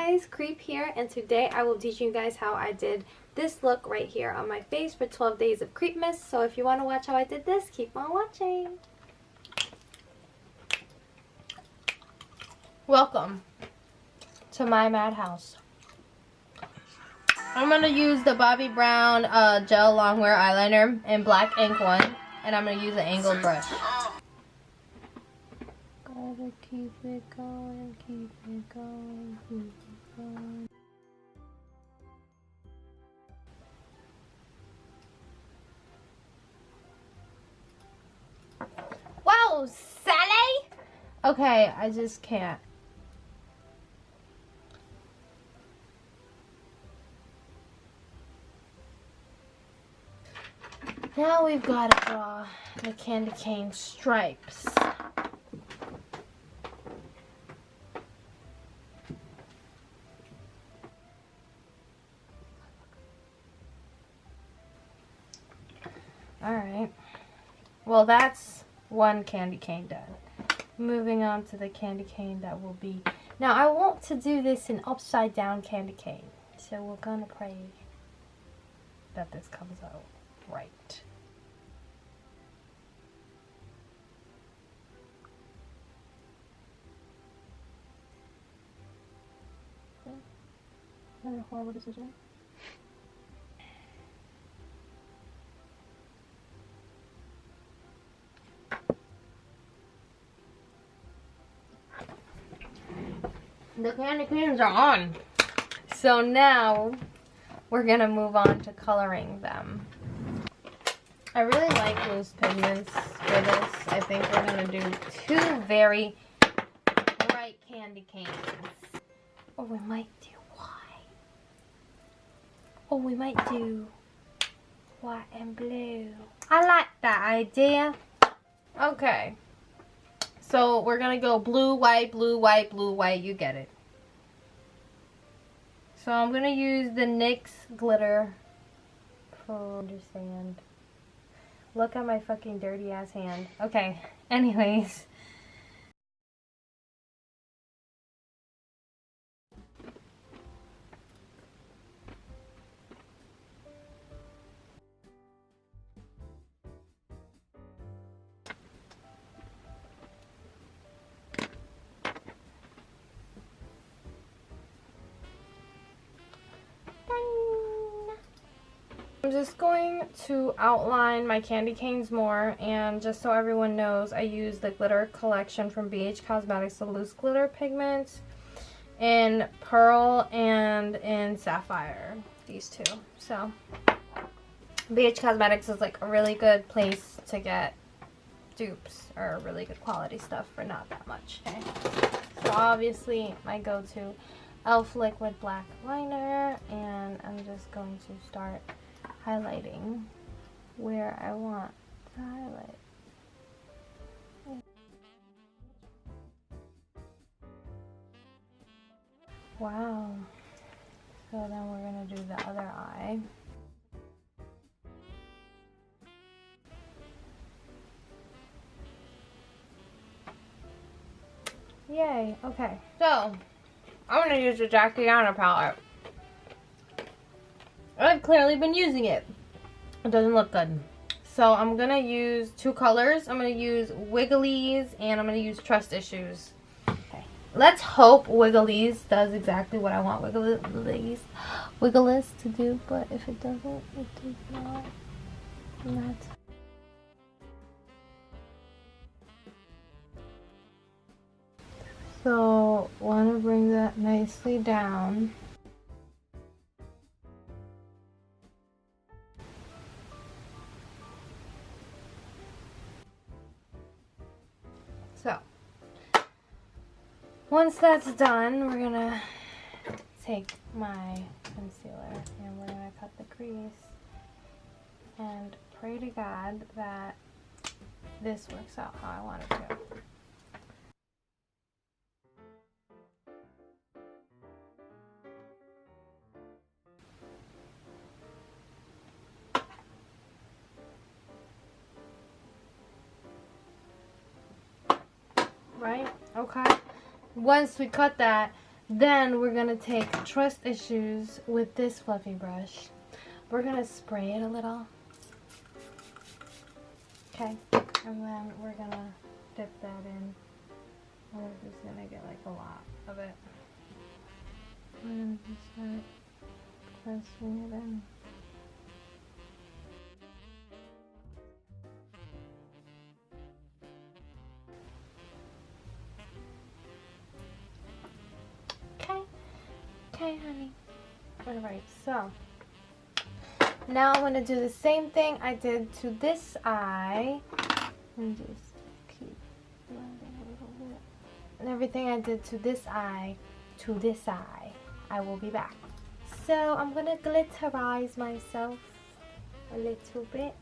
guys, Kreep here, and today I will teach you guys how I did this look right here on my face for 12 days of Kreepmas. So if you want to watch how I did this, keep on watching. Welcome to my madhouse. I'm going to use the Bobbi Brown gel longwear eyeliner in black ink one, and I'm going to use an angled brush. Gotta keep it going, keep it going, keep it going. Whoa, Sally! Okay, I just can't. Now we've got to draw the candy cane stripes. Alright, well that's one candy cane done. Moving on to the candy cane that will be... Now I want to do this in upside down candy cane. So we're gonna pray that this comes out right. Not a horrible decision. The candy canes are on. So now we're gonna move on to coloring them. I really like loose pigments for this. I think we're gonna do two very bright candy canes. Or we might do white. Or we might do white and blue. I like that idea. Okay. So we're gonna go blue, white, blue, white, blue, white. You get it. So I'm gonna use the NYX glitter. Understand. Look at my fucking dirty ass hand. Okay. Anyways. I'm just going to outline my candy canes more, and just so everyone knows, I use the glitter collection from BH Cosmetics, the loose glitter pigments in Pearl and in Sapphire, these two. So BH Cosmetics is like a really good place to get dupes or really good quality stuff for not that much. Okay? So obviously my go-to e.l.f. liquid black liner, and I'm just going to start highlighting where I want to highlight. Wow. So then we're going to do the other eye. Yay. Okay. So, I'm going to use the Jacquiana palette. I've clearly been using it. It doesn't look good. So I'm going to use two colors. I'm going to use Wigglies and I'm going to use Trust Issues. Okay. Let's hope Wigglies does exactly what I want Wigglies to do. But if it doesn't, it does not. And that's... So want to bring that nicely down. So, once that's done, we're gonna take my concealer and we're gonna cut the crease and pray to God that this works out how I want it to. Right? Okay. Once we cut that, Then we're going to take Trust Issues with this fluffy brush. We're going to spray it a little. Okay. And then we're going to dip that in. We're just going to get like a lot of it. We're going to just start pressing it in. Okay, honey. Alright, so now I'm going to do the same thing I did to this eye. And just keep blending a little bit. And everything I did to this eye, I will be back. So I'm going to glitterize myself a little bit.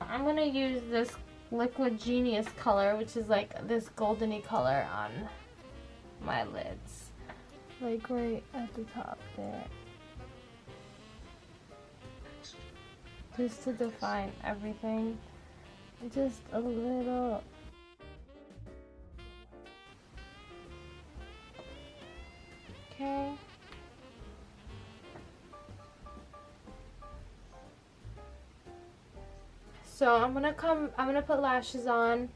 I'm going to use this Liquid Genius color, which is like this goldeny color on my lids. Like right at the top there. Just to define everything. Just a little. Okay. So I'm gonna put lashes on,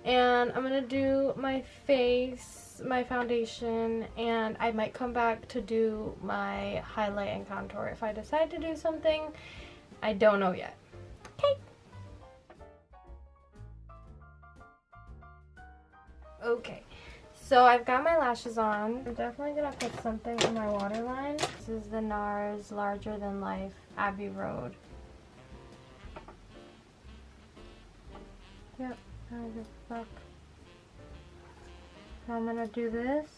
and I'm gonna do my face, my foundation, and I might come back to do my highlight and contour if I decide to do something. I don't know yet. Okay. Okay. So I've got my lashes on. I'm definitely gonna put something on my waterline. This is the NARS Larger Than Life Abbey Road. Yep, I don't give a fuck. So I'm gonna do this.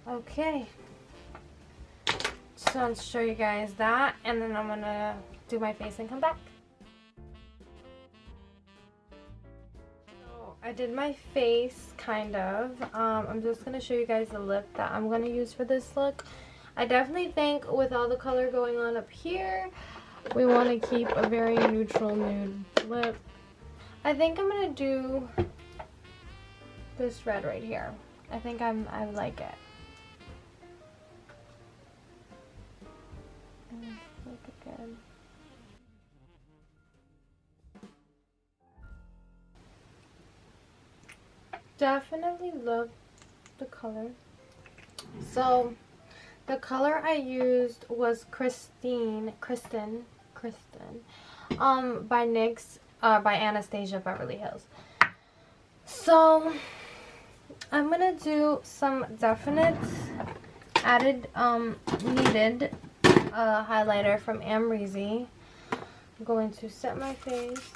Okay. Just want to show you guys that, and then I'm gonna do my face and come back. So I did my face, kind of. I'm just gonna show you guys the lip that I'm gonna use for this look. I definitely think with all the color going on up here, we want to keep a very neutral nude lip. I think I'm gonna do this red right here. I think I like it. Look again. Definitely love the color. So the color I used was Kristen by NYX, by Anastasia Beverly Hills. So I'm gonna do some definite added needed highlighter from Amrezy. I'm going to set my face,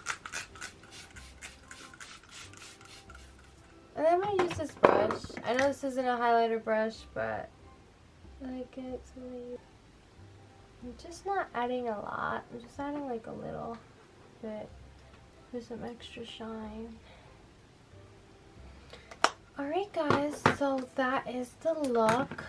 and then I'm gonna use this brush. I know this isn't a highlighter brush, but I like it. So I'm just not adding a lot. I'm just adding like a little bit for some extra shine. Alright guys, so that is the look.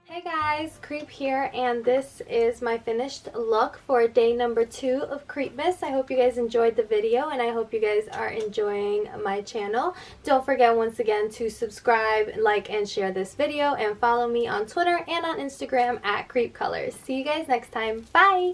Hey guys, Kreep here, and this is my finished look for day number 2 of Kreepmas. I hope you guys enjoyed the video, and I hope you guys are enjoying my channel. Don't forget once again to subscribe, like, and share this video, and follow me on Twitter and on Instagram at Kreep Colors. See you guys next time. Bye!